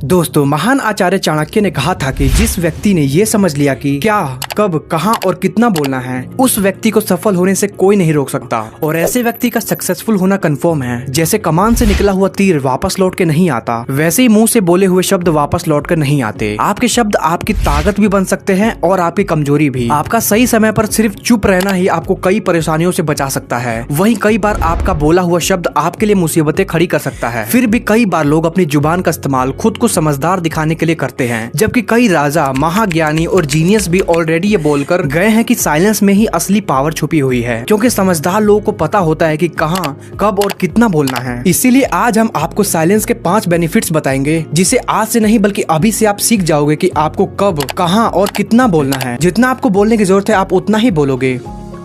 दोस्तों, महान आचार्य चाणक्य ने कहा था कि जिस व्यक्ति ने ये समझ लिया कि क्या, कब, कहां और कितना बोलना है, उस व्यक्ति को सफल होने से कोई नहीं रोक सकता। और ऐसे व्यक्ति का सक्सेसफुल होना कंफर्म है। जैसे कमान से निकला हुआ तीर वापस लौट के नहीं आता, वैसे ही मुंह से बोले हुए शब्द वापस लौट कर नहीं आते। आपके शब्द आपकी ताकत भी बन सकते हैं और आपकी कमजोरी भी। आपका सही समय पर सिर्फ चुप रहना ही आपको कई परेशानियों से बचा सकता है। वहीं कई बार आपका बोला हुआ शब्द आपके लिए मुसीबतें खड़ी कर सकता है। फिर भी कई बार लोग अपनी जुबान का इस्तेमाल खुद को समझदार दिखाने के लिए करते हैं, जबकि कई राजा, महाज्ञानी और जीनियस भी ऑलरेडी ये बोलकर गए हैं कि साइलेंस में ही असली पावर छुपी हुई है, क्योंकि समझदार लोगों को पता होता है कि कहां, कब और कितना बोलना है। इसीलिए आज हम आपको साइलेंस के 5 बेनिफिट्स बताएंगे, जिसे आज से नहीं बल्कि अभी से आप सीख जाओगे कि आपको कब, कहां और कितना बोलना है। जितना आपको बोलने की जरूरत है आप उतना ही बोलोगे।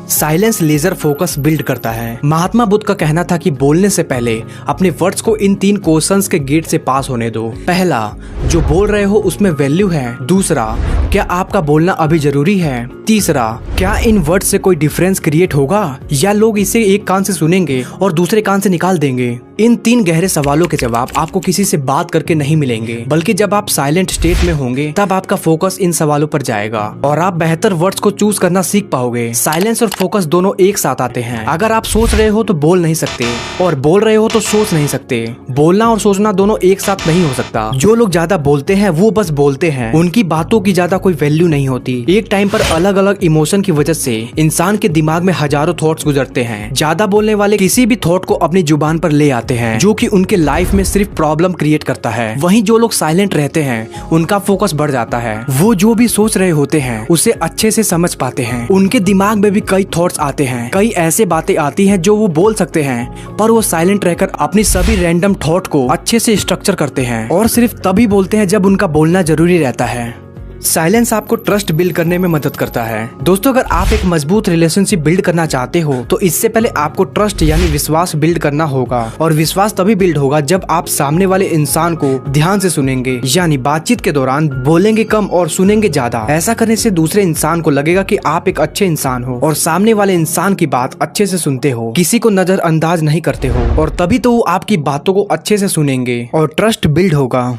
साइलेंस लेजर फोकस बिल्ड करता है। महात्मा बुद्ध का कहना था कि बोलने से पहले अपने वर्ड्स को इन 3 क्वेश्चंस के गेट से पास होने दो। पहला, जो बोल रहे हो उसमें वैल्यू है। दूसरा, क्या आपका बोलना अभी जरूरी है। तीसरा, क्या इन वर्ड्स से कोई डिफरेंस क्रिएट होगा या लोग इसे एक कान से सुनेंगे और दूसरे कान से निकाल देंगे। इन 3 गहरे सवालों के जवाब आपको किसी से बात करके नहीं मिलेंगे, बल्कि जब आप साइलेंट स्टेट में होंगे तब आपका फोकस इन सवालों पर जाएगा और आप बेहतर वर्ड्स को चूज करना सीख पाओगे। साइलेंस और फोकस दोनों एक साथ आते हैं। अगर आप सोच रहे हो तो बोल नहीं सकते और बोल रहे हो तो सोच नहीं सकते। बोलना और सोचना दोनों एक साथ नहीं हो सकता। जो लोग ज्यादा बोलते हैं वो बस बोलते हैं, उनकी बातों की ज्यादा कोई वैल्यू नहीं होती। एक टाइम पर अलग अलग इमोशन की वजह से इंसान के दिमाग में हजारों थॉट्स गुजरते हैं। ज्यादा बोलने वाले किसी भी थॉट को अपनी जुबान पर ले आते हैं, जो कि उनके लाइफ में सिर्फ प्रॉब्लम क्रिएट करता है। वहीं जो लोग साइलेंट रहते हैं उनका फोकस बढ़ जाता है। वो जो भी सोच रहे होते हैं उसे अच्छे से समझ पाते हैं। उनके दिमाग में भी कई थॉट्स आते हैं, कई ऐसे बातें आती हैं जो वो बोल सकते हैं, पर वो साइलेंट रहकर अपनी सभी रैंडम थॉट को अच्छे से स्ट्रक्चर करते हैं और सिर्फ तभी बोलते हैं जब उनका बोलना जरूरी रहता है। साइलेंस आपको ट्रस्ट बिल्ड करने में मदद करता है। दोस्तों, अगर आप एक मजबूत रिलेशनशिप बिल्ड करना चाहते हो तो इससे पहले आपको ट्रस्ट यानी विश्वास बिल्ड करना होगा। और विश्वास तभी बिल्ड होगा जब आप सामने वाले इंसान को ध्यान से सुनेंगे, यानी बातचीत के दौरान बोलेंगे कम और सुनेंगे ज्यादा। ऐसा करने से दूसरे इंसान को लगेगा कि आप एक अच्छे इंसान हो और सामने वाले इंसान की बात अच्छे से सुनते हो, किसी को नजरअंदाज नहीं करते हो, और तभी तो वो आपकी बातों को अच्छे से सुनेंगे और ट्रस्ट बिल्ड होगा।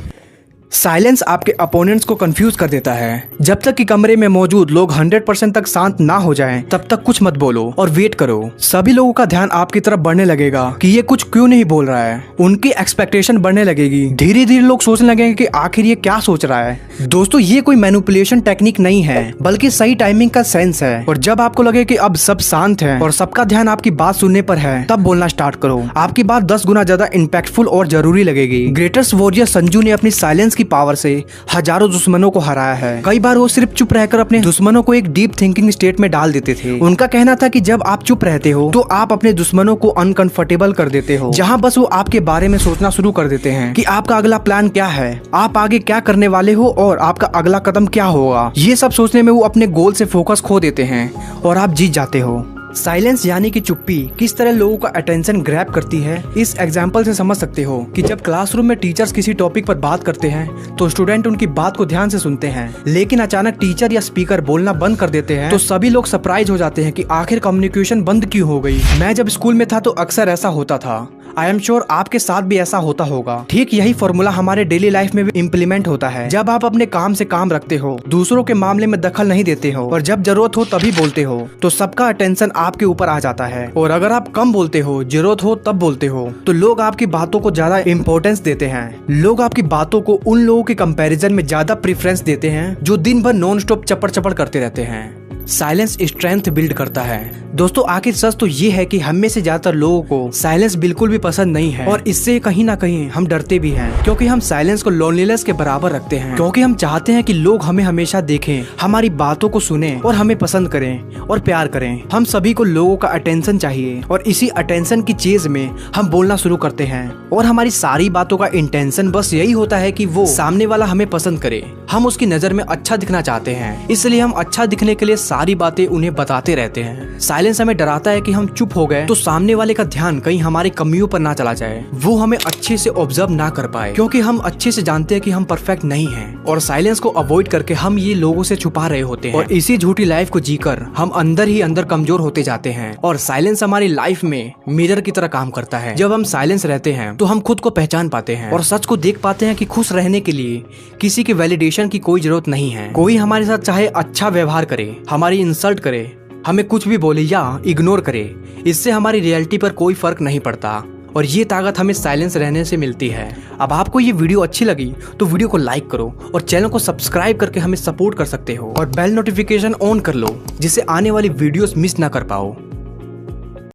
साइलेंस आपके अपोनेंट्स को कंफ्यूज कर देता है। जब तक कि कमरे में मौजूद लोग 100% तक शांत ना हो जाएं, तब तक कुछ मत बोलो और वेट करो। सभी लोगों का ध्यान आपकी तरफ बढ़ने लगेगा कि ये कुछ क्यों नहीं बोल रहा है। उनकी एक्सपेक्टेशन बढ़ने लगेगी। धीरे धीरे लोग सोचने लगेंगे कि आखिर ये क्या सोच रहा है। दोस्तों, ये कोई मैनिपुलेशन टेक्निक नहीं है, बल्कि सही टाइमिंग का सेंस है। और जब आपको लगे कि अब सब शांत है और सबका ध्यान आपकी बात सुनने पर है, तब बोलना स्टार्ट करो। आपकी बात 10 गुना ज्यादा इम्पैक्टफुल और जरूरी लगेगी। ग्रेटेस्ट वॉरियर संजू ने अपनी साइलेंस की पावर से हजारों दुश्मनों को हराया है। कई बार वो सिर्फ चुप रहकर अपने दुश्मनों को एक डीप थिंकिंग स्टेट में डाल देते थे। उनका कहना था कि जब आप चुप रहते हो तो आप अपने दुश्मनों को अनकंफर्टेबल कर देते हो, जहां बस वो आपके बारे में सोचना शुरू कर देते हैं कि आपका अगला प्लान क्या है, आप आगे क्या करने वाले हो और आपका अगला कदम क्या होगा। ये सब सोचने में वो अपने गोल से फोकस खो देते हैं और आप जीत जाते हो। साइलेंस यानी कि चुप्पी किस तरह लोगों का अटेंशन ग्रैब करती है, इस एग्जाम्पल से समझ सकते हो कि जब क्लासरूम में टीचर्स किसी टॉपिक पर बात करते हैं तो स्टूडेंट उनकी बात को ध्यान से सुनते हैं, लेकिन अचानक टीचर या स्पीकर बोलना बंद कर देते हैं तो सभी लोग सरप्राइज हो जाते हैं कि आखिर कम्युनिकेशन बंद क्यों हो गई। मैं जब स्कूल में था तो अक्सर ऐसा होता था। आई एम श्योर आपके साथ भी ऐसा होता होगा। ठीक यही फॉर्मूला हमारे डेली लाइफ में भी इम्प्लीमेंट होता है। जब आप अपने काम से काम रखते हो, दूसरों के मामले में दखल नहीं देते हो और जब जरूरत हो तभी बोलते हो, तो सबका अटेंशन आपके ऊपर आ जाता है। और अगर आप कम बोलते हो, जरूरत हो तब बोलते हो, तो लोग आपकी बातों को ज्यादा इम्पोर्टेंस देते हैं। लोग आपकी बातों को उन लोगों के कंपैरिजन में ज्यादा प्रेफरेंस देते हैं जो दिन भर नॉन स्टॉप चपड़ चपड़ करते रहते हैं। साइलेंस स्ट्रेंथ बिल्ड करता है। दोस्तों, आखिर सच तो ये है कि हम में से ज्यादातर लोगों को साइलेंस बिल्कुल भी पसंद नहीं है और इससे कहीं ना कहीं हम डरते भी हैं, क्योंकि हम साइलेंस को लोनलीनेस के बराबर रखते हैं। क्योंकि हम चाहते हैं कि लोग हमें हमेशा देखें, हमारी बातों को सुने और हमें पसंद करें और प्यार करें। हम सभी को लोगों का अटेंशन चाहिए और इसी अटेंशन की चेज में हम बोलना शुरू करते हैं और हमारी सारी बातों का इंटेंशन बस यही होता है कि वो सामने वाला हमें पसंद करे। हम उसकी नजर में अच्छा दिखना चाहते हैं, इसलिए हम अच्छा दिखने के लिए सारी बातें उन्हें बताते रहते हैं। साइलेंस हमें डराता है कि हम चुप हो गए तो सामने वाले का ध्यान कहीं हमारी कमियों पर ना चला जाए, वो हमें अच्छे से ऑब्जर्व ना कर पाए, क्योंकि हम अच्छे से जानते हैं कि हम परफेक्ट नहीं हैं और साइलेंस को अवॉइड करके हम ये लोगों से छुपा रहे होते हैं और इसी झूठी लाइफ को जीकर हम अंदर ही अंदर कमजोर होते जाते हैं। और साइलेंस हमारी लाइफ में मिरर की तरह काम करता है। जब हम साइलेंस रहते हैं तो हम खुद को पहचान पाते हैं और सच को देख पाते हैं कि खुश रहने के लिए किसी के वैलिडेशन की कोई जरूरत नहीं है। कोई हमारे साथ चाहे अच्छा व्यवहार करे, हमारी इंसल्ट करे, हमें कुछ भी बोले या इग्नोर करे, इससे हमारी रियलिटी पर कोई फर्क नहीं पड़ता। और ये ताकत हमें साइलेंस रहने से मिलती है। अब आपको ये वीडियो अच्छी लगी तो वीडियो को लाइक करो और चैनल को सब्सक्राइब करके हमें सपोर्ट कर सकते हो और बेल नोटिफिकेशन ऑन कर लो, जिससे आने वाली वीडियोस मिस ना कर पाओ।